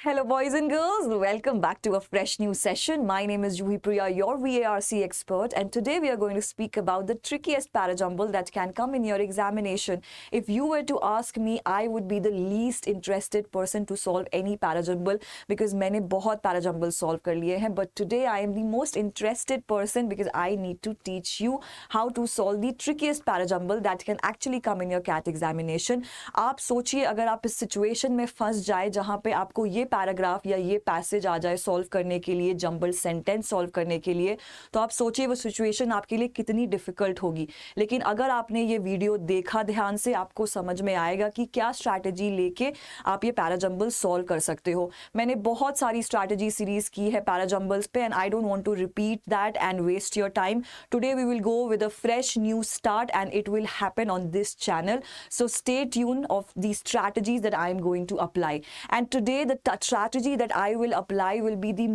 Hello, boys and girls. Welcome back to a fresh new session. My name is Juhi Priya, your VARC expert, and today we are going to speak about the trickiest parajumble that can come in your examination. If you were to ask me, I would be the least interested person to solve any parajumble because मैंने बहुत parajumble solve कर लिए हैं. But today I am the most interested person because I need to teach you how to solve the trickiest parajumble that can actually come in your CAT examination. आप सोचिए अगर आप इस situation में फंस जाए जहाँ पे आपको ये पैराग्राफ या ये पैसेज आ जाए सॉल्व करने के लिए, जंबल सेंटेंस सॉल्व करने के लिए, तो आप सोचिए वो सिचुएशन आपके लिए कितनी डिफिकल्ट होगी. लेकिन अगर आपने ये वीडियो देखा ध्यान से, आपको समझ में आएगा कि क्या स्ट्रैटेजी लेके आप ये पैराजंबल सॉल्व कर सकते हो. मैंने बहुत सारी स्ट्रैटेजी सीरीज की है पैराजंबल्स पे and I don't want to repeat that and waste your time. Today we will go with a fresh new start and it will happen on this channel. So stay tuned of the strategies that I am going to apply. And today the strategy that I will apply will be the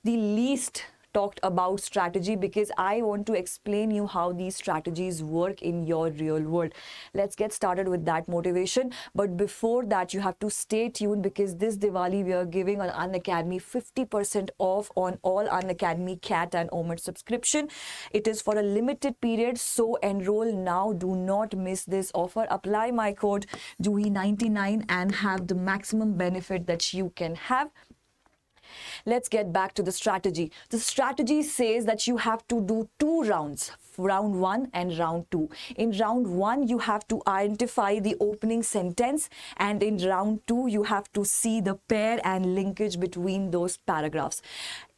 least talked about strategy because I want to explain you how these strategies work in your real world. Let's get started with that motivation. But before that, you have to stay tuned because this Diwali we are giving on Unacademy 50% off on all Unacademy CAT and OMED subscription. It is for a limited period, so enroll now. Do not miss this offer. Apply my code JUHI99 and have the maximum benefit that you can have. Let's get back to the strategy. The strategy says that you have to do two rounds, round 1 and round 2. In round 1, you have to identify the opening sentence, and in round 2, you have to see the pair and linkage between those paragraphs.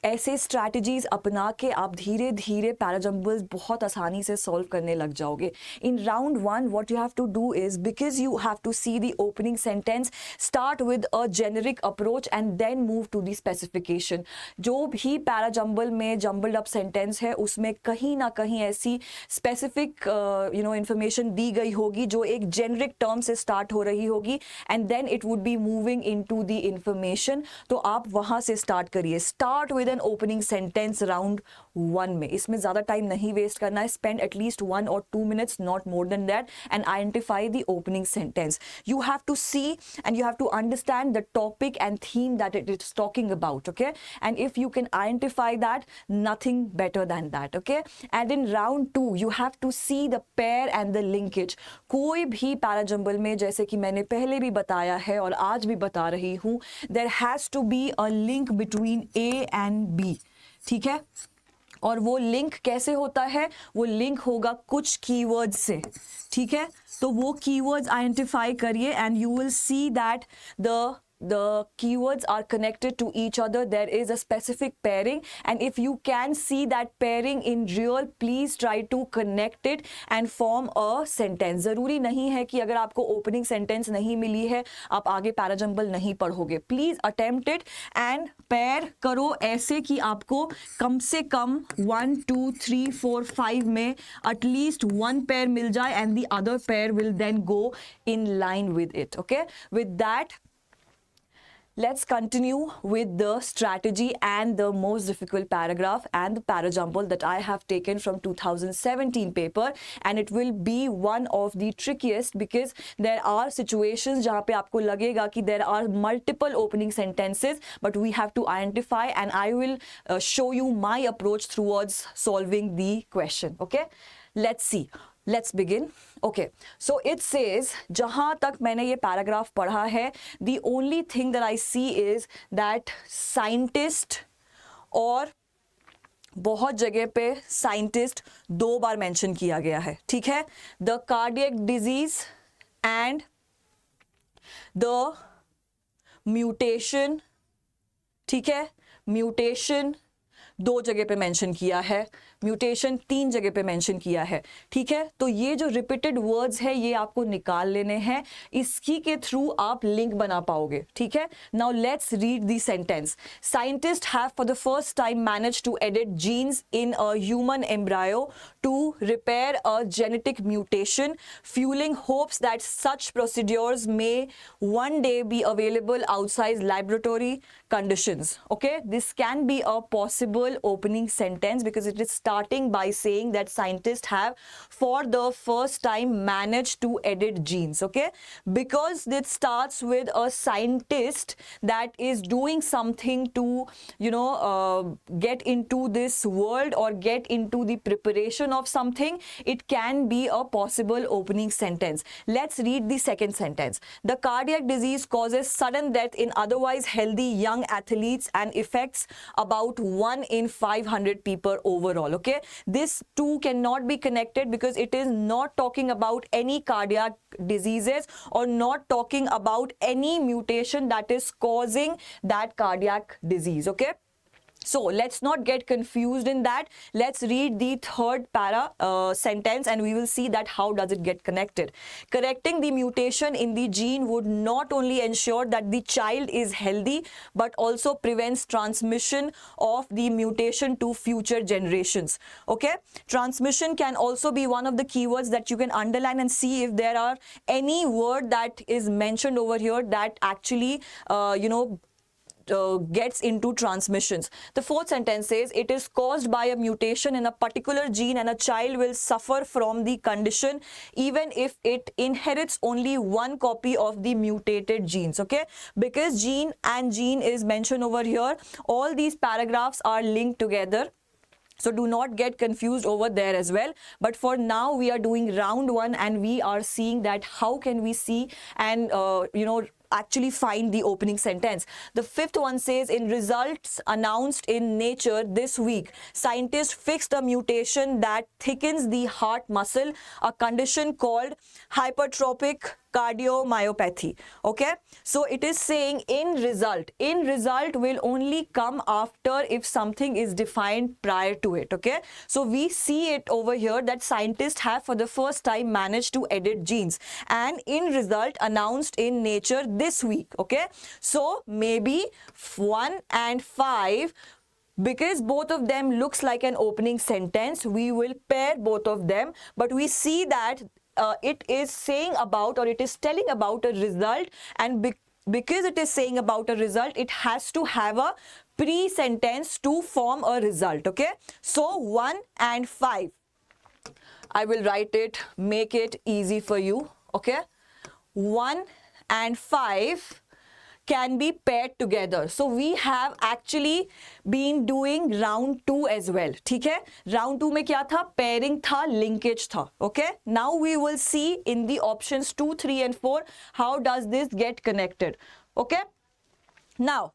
ऐसे strategies अपना के आप धीरे धीरे parajumbles बहुत आसानी से solve करने लग जाओगे. In round 1 what you have to do is because you have to see the opening sentence, start with a generic approach and then move to the specification. जो भी पैराजम्बल में जम्बल्ड अप सेंटेंस है उसमें कहीं ना कहीं ऐसी specific information दी गई होगी जो एक जेनरिक टर्म से स्टार्ट हो रही होगी and then it would be moving in to the information. तो आप वहाँ से स्टार्ट करिए. Start with an opening sentence round 1 में. इसमें ज़्यादा टाइम नहीं वेस्ट करना है. Spend at least 1 or 2 minutes, not more than that, and identify the opening sentence. You have to see and you have to understand the topic and theme that it is talking about, okay? And if you can identify that, nothing better than that, okay? And in round 2, you have to see the pair and the linkage. कोई भी parajumble में, जैसे कि मैंने पहले भी बताया है और आज भी बता रही हूँ, there has to be a link between A and B. ठीक है? और वो लिंक कैसे होता है? वो लिंक होगा कुछ कीवर्ड्स से. ठीक है? तो वो कीवर्ड्स आइडेंटिफाई करिए and you will see that the keywords are connected to each other. There is a specific pairing, and if you can see that pairing in real, please try to connect it and form a sentence. ज़रूरी नहीं है कि अगर आपको opening sentence नहीं मिली है आप आगे parajumble नहीं पढ़ोगे. Please attempt it and pair करो ऐसे कि आपको कम से कम 1 2 3 4 5 में at least one pair मिल जाए and the other pair will then go in line with it. Okay, with that, let's continue with the strategy and the most difficult paragraph and the parajumble that I have taken from 2017 paper, and it will be one of the trickiest because there are situations जहाँ पे आपको लगेगा कि there are multiple opening sentences, but we have to identify and I will show you my approach towards solving the question. Okay, let's see. Let's begin. Okay, so it says, जहाँ तक मैंने ये paragraph पढ़ा है, the only thing that I see is that scientist, और बहुत जगह पे साइंटिस्ट 2 बार मेंशन किया गया है. ठीक है? The cardiac disease and the mutation. ठीक है? म्यूटेशन 2 जगह पे मेंशन किया है, म्यूटेशन 3 जगह पे मेंशन किया है. ठीक है? तो ये जो रिपीटेड वर्ड्स है ये आपको निकाल लेने हैं. इसकी के थ्रू आप लिंक बना पाओगे. ठीक है? Now let's read the sentence. Scientist have for the first time manage to edit genes in a human embryo to repair a genetic mutation, fueling hopes that such procedures may one day be available outside laboratory conditions. Okay, this can be a possible opening sentence because it is starting by saying that scientists have for the first time managed to edit genes, okay? Because it starts with a scientist that is doing something to, get into this world or get into the preparation of something, it can be a possible opening sentence. Let's read the second sentence. The cardiac disease causes sudden death in otherwise healthy young athletes and affects about 1 in 500 people overall, okay? This too cannot be connected because it is not talking about any cardiac diseases or not talking about any mutation that is causing that cardiac disease, okay? So let's not get confused in that. Let's read the third sentence and we will see that how does it get connected. Correcting the mutation in the gene would not only ensure that the child is healthy but also prevents transmission of the mutation to future generations. Okay, transmission can also be one of the keywords that you can underline and see if there are any word that is mentioned over here that actually gets into transmissions. The fourth sentence says it is caused by a mutation in a particular gene and a child will suffer from the condition even if it inherits only one copy of the mutated genes, okay? Because gene and gene is mentioned over here, all these paragraphs are linked together. So do not get confused over there as well. But for now, we are doing round one and we are seeing that how can we see and, actually find the opening sentence. The fifth one says in results announced in Nature this week, scientists fixed a mutation that thickens the heart muscle, a condition called hypertrophic cardiomyopathy. Okay, so it is saying in result will only come after if something is defined prior to it. Okay, so we see it over here that scientists have for the first time managed to edit genes and in result announced in Nature this week. Okay, so maybe 1 and 5, because both of them looks like an opening sentence, we will pair both of them, but we see that it is saying about or it is telling about a result, and because it is saying about a result, it has to have a pre-sentence to form a result. Okay, so 1 and 5, I will write it, make it easy for you. Okay, 1 and 5 can be paired together. So we have actually been doing round 2 as well. ठीक है, round 2 में क्या था, pairing था, linkage था. Okay, now we will see in the options 2, 3 and 4 how does this get connected. Okay, now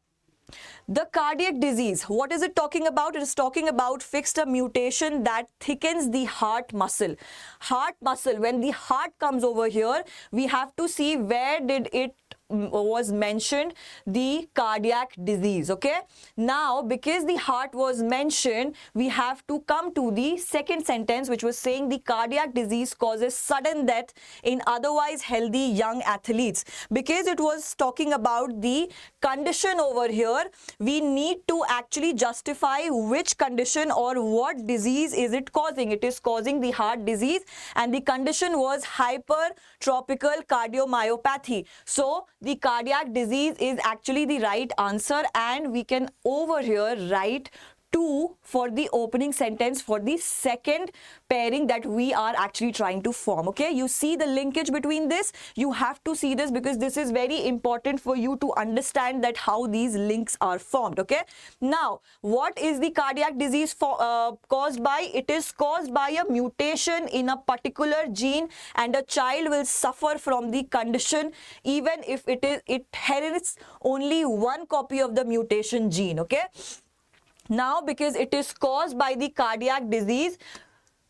the cardiac disease, what is it talking about? It is talking about fixed a mutation that thickens the heart muscle. Heart muscle, when the heart comes over here, we have to see where did it was mentioned, the cardiac disease. Okay, now because the heart was mentioned, we have to come to the second sentence, which was saying the cardiac disease causes sudden death in otherwise healthy young athletes. Because it was talking about the condition over here, we need to actually justify which condition or what disease is it causing. It is causing the heart disease and the condition was hypertrophic cardiomyopathy. So the cardiac disease is actually the right answer, and we can over here write 2 for the opening sentence for the second pairing that we are actually trying to form. Okay, you see the linkage between this, you have to see this because this is very important for you to understand that how these links are formed. Okay, now what is the cardiac disease caused by? It is caused by a mutation in a particular gene and a child will suffer from the condition even if it inherits only one copy of the mutation gene. Okay, now because it is caused by the cardiac disease,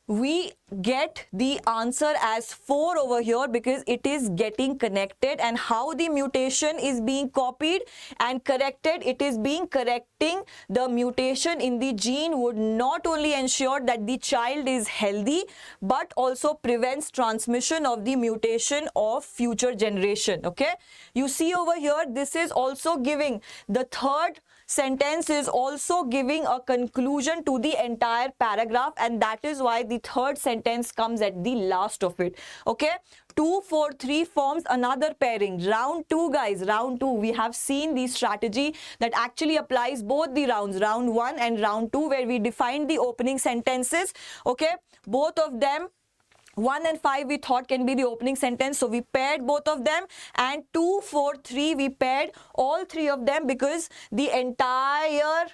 we get the answer as 4 over here because it is getting connected, and how the mutation is being copied and corrected, it is being correcting the mutation in the gene would not only ensure that the child is healthy but also prevents transmission of the mutation of future generation. Okay, you see over here, this is also giving, the third sentence is also giving a conclusion to the entire paragraph, and that is why the third sentence sentence comes at the last of it. Okay, 2 4 3 forms another pairing. Round 2, guys, round 2, we have seen the strategy that actually applies both the rounds, round 1 and round 2, where we defined the opening sentences. Okay, both of them, 1 and 5 we thought can be the opening sentence, so we paired both of them, and 2 4 3 we paired all three of them, because the entire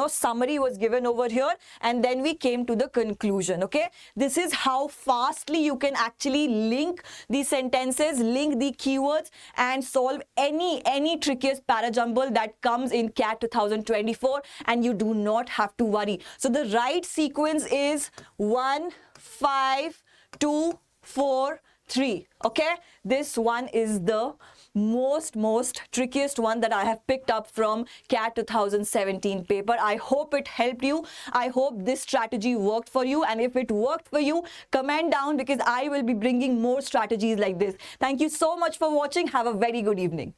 summary was given over here, and then we came to the conclusion. Okay, this is how fastly you can actually link the sentences, link the keywords, and solve any trickiest parajumble that comes in CAT 2024, and you do not have to worry. So the right sequence is 1 5 2 4 3. Okay, this one is the most trickiest one that I have picked up from CAT 2017 paper. I hope it helped you. I hope this strategy worked for you, and if it worked for you, comment down, because I will be bringing more strategies like this. Thank you so much for watching. Have a very good evening.